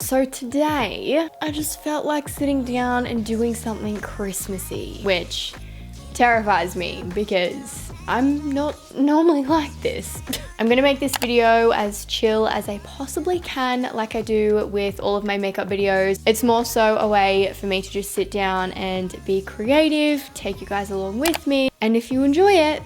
So today, I just felt like sitting down and doing something Christmassy, which terrifies me because I'm not normally like this. I'm gonna make this video as chill as I possibly can, like I do with all of my makeup videos. It's more so a way for me to just sit down and be creative, take you guys along with me, and if you enjoy it,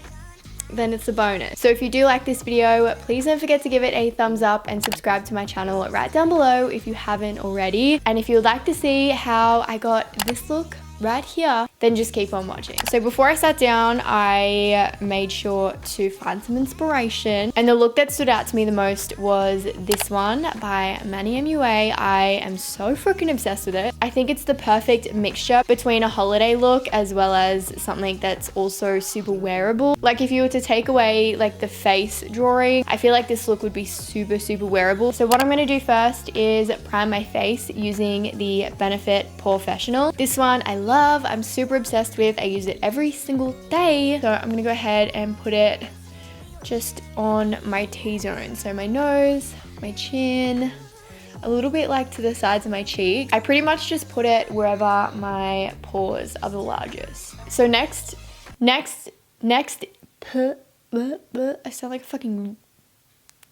then it's a bonus. So if you do like this video, please don't forget to give it a thumbs up and subscribe to my channel right down below if you haven't already. And if you would like to see how I got this look right here, then just keep on watching. So before I sat down, I made sure to find some inspiration, and the look that stood out to me the most was this one by Manny MUA. I am so freaking obsessed with it. I think it's the perfect mixture between a holiday look as well as something that's also super wearable. Like if you were to take away like the face drawing, I feel like this look would be super wearable. So what I'm gonna do first is prime my face using the Benifit Professional. This one I love, I'm super obsessed with. I use it every single day. So I'm gonna go ahead and put it just on my T-zone. So my nose, my chin, a little bit like to the sides of my cheek. I pretty much just put it wherever my pores are the largest. So next, I sound like a fucking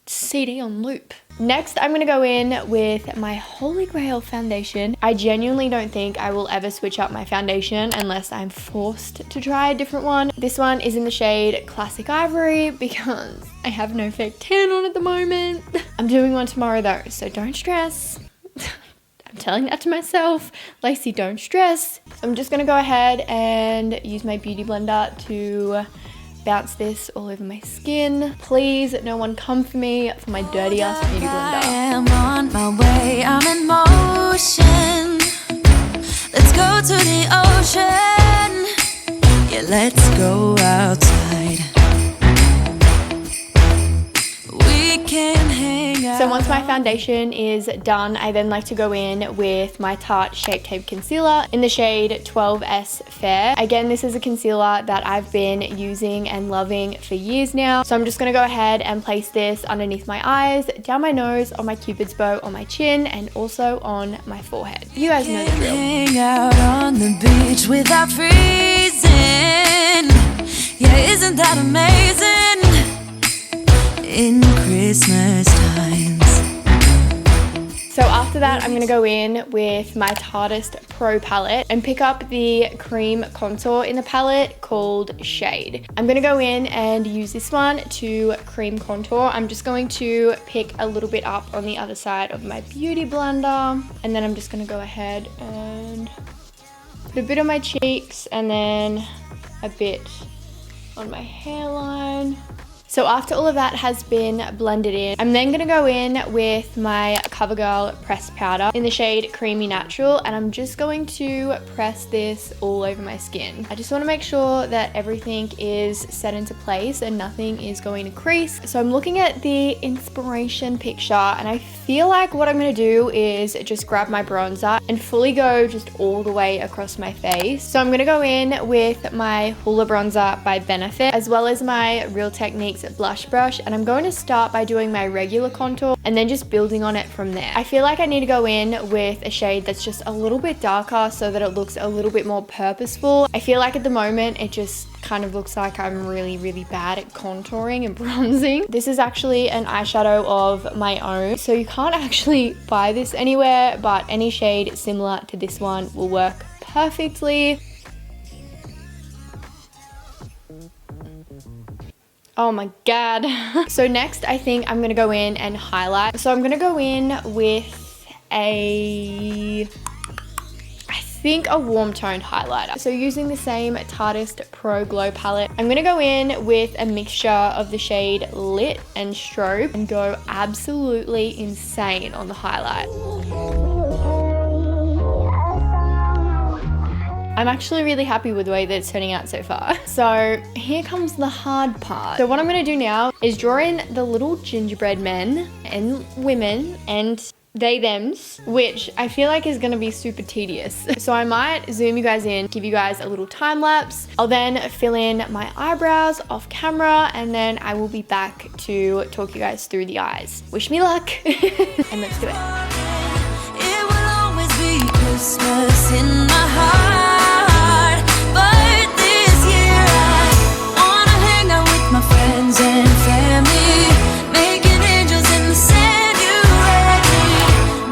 CD on loop. Next, I'm gonna go in with my Holy Grail foundation. I genuinely don't think I will ever switch up my foundation unless I'm forced to try a different one. This one is in the shade Classic Ivory because I have no fake tan on at the moment. I'm doing one tomorrow though, so don't stress. I'm telling that to myself. Lacey, don't stress. So I'm just gonna go ahead and use my beauty blender to bounce this all over my skin. Please, no one come for me for my dirty ass beauty blender. I am on my way, I'm in motion. Let's go to the ocean. Yeah, let's go outside. We can hang out. So once my foundation is done, I then like to go in with my Tarte Shape Tape Concealer in the shade 12S Fair. Again, this is a concealer that I've been using and loving for years now. So I'm just gonna go ahead and place this underneath my eyes, down my nose, on my Cupid's bow, on my chin, and also on my forehead. You guys know the drill. Hang out on the beach without freezing. Yeah, isn't that amazing? In Christmas times. So after that, I'm gonna go in with my Tartist Pro palette and pick up the cream contour in the palette called Shade. I'm gonna go in and use this one to cream contour. I'm just going to pick a little bit up on the other side of my beauty blender, and then I'm just gonna go ahead and put a bit on my cheeks and then a bit on my hairline. So after all of that has been blended in, I'm then gonna go in with my Covergirl pressed powder in the shade Creamy Natural, and I'm just going to press this all over my skin. I just wanna make sure that everything is set into place and nothing is going to crease. So I'm looking at the inspiration picture, and I feel like what I'm gonna do is just grab my bronzer and fully go just all the way across my face. So I'm gonna go in with my Hoola bronzer by Benifit, as well as my Real Techniques blush brush, and I'm going to start by doing my regular contour and then just building on it from there. I feel like I need to go in with a shade that's just a little bit darker so that it looks a little bit more purposeful. I feel like at the moment it just kind of looks like I'm really bad at contouring and bronzing. This is actually an eyeshadow of my own, so you can't actually buy this anywhere, but any shade similar to this one will work perfectly. Oh my god. So next, I think I'm gonna go in and highlight. So I'm gonna go in with a warm toned highlighter. So using the same Tartist Pro Glow palette, I'm gonna go in with a mixture of the shade Lit and Strobe and go absolutely insane on the highlight. I'm actually really happy with the way that it's turning out so far. So here comes the hard part. So what I'm gonna do now is draw in the little gingerbread men and women and they thems, which I feel like is gonna be super tedious. So I might zoom you guys in, give you guys a little time lapse. I'll then fill in my eyebrows off camera, and then I will be back to talk you guys through the eyes. Wish me luck, and let's do it. Christmas in my heart. But this year I wanna hang out with my friends and family, making angels in the sand. You and me,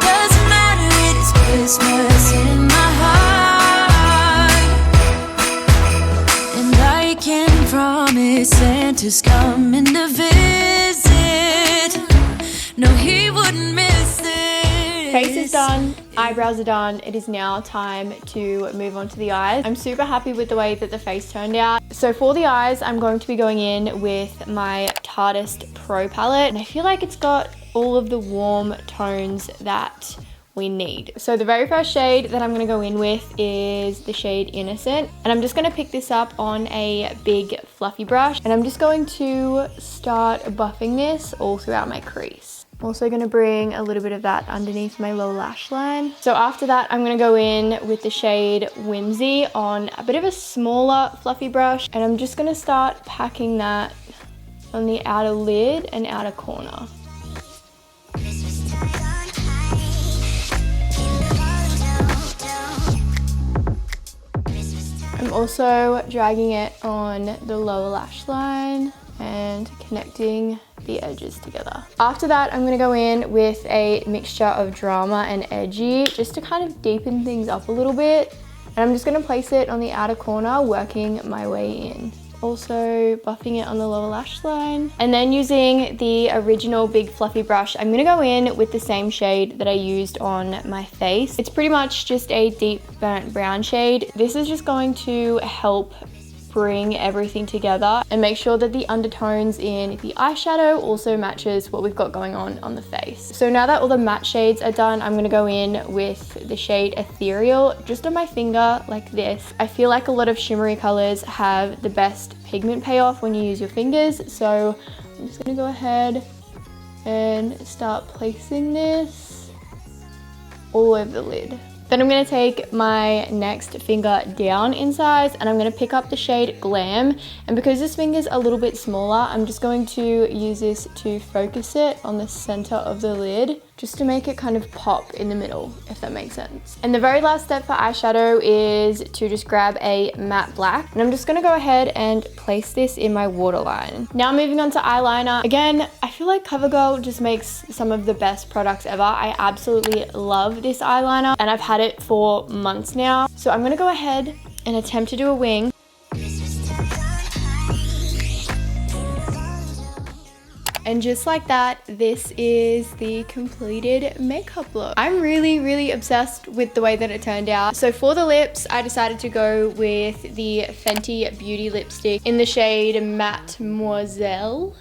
doesn't matter, it is Christmas in my heart. And I can promise Santa's coming to visit. No, he wouldn't miss it. Face is done, eyebrows are done. It is now time to move on to the eyes. I'm super happy with the way that the face turned out. So for the eyes, I'm going to be going in with my Tartist PRO palette. And I feel like it's got all of the warm tones that we need. So the very first shade that I'm gonna go in with is the shade Innocent. And I'm just gonna pick this up on a big fluffy brush. And I'm just going to start buffing this all throughout my crease. I'm also gonna bring a little bit of that underneath my lower lash line. So after that, I'm gonna go in with the shade Whimsy on a bit of a smaller fluffy brush. And I'm just gonna start packing that on the outer lid and outer corner. I'm also dragging it on the lower lash line and connecting the edges together. After that, I'm gonna go in with a mixture of Drama and Edgy just to kind of deepen things up a little bit. And I'm just gonna place it on the outer corner, working my way in. Also buffing it on the lower lash line. And then using the original big fluffy brush, I'm gonna go in with the same shade that I used on my face. It's pretty much just a deep burnt brown shade. This is just going to help bring everything together and make sure that the undertones in the eyeshadow also matches what we've got going on the face. So now that all the matte shades are done, I'm gonna go in with the shade Ethereal just on my finger like this. I feel like a lot of shimmery colors have the best pigment payoff when you use your fingers. So I'm just gonna go ahead and start placing this all over the lid. Then I'm gonna take my next finger down in size and I'm gonna pick up the shade Glam. And because this finger's a little bit smaller, I'm just going to use this to focus it on the center of the lid, just to make it kind of pop in the middle, if that makes sense. And the very last step for eyeshadow is to just grab a matte black. And I'm just gonna go ahead and place this in my waterline. Now moving on to eyeliner. Again, I feel like Covergirl just makes some of the best products ever. I absolutely love this eyeliner and I've had it for months now. So I'm gonna go ahead and attempt to do a wing. And just like that, this is the completed makeup look. I'm really obsessed with the way that it turned out. So for the lips, I decided to go with the Fenty Beauty lipstick in the shade Mademoiselle.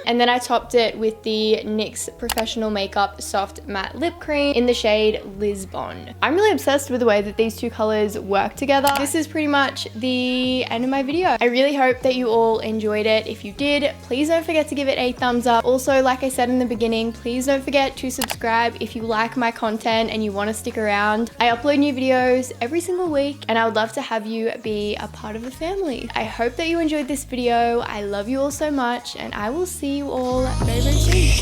And then I topped it with the NYX Professional Makeup Soft Matte Lip Cream in the shade Lisbon. I'm really obsessed with the way that these two colors work together. This is pretty much the end of my video. I really hope that you all enjoyed it. If you did, please don't forget to give it a thumbs up. Also, like I said in the beginning, please don't forget to subscribe if you like my content and you want to stick around. I upload new videos every single week and I would love to have you be a part of the family. I hope that you enjoyed this video. I love you all so much and I will see you all very soon.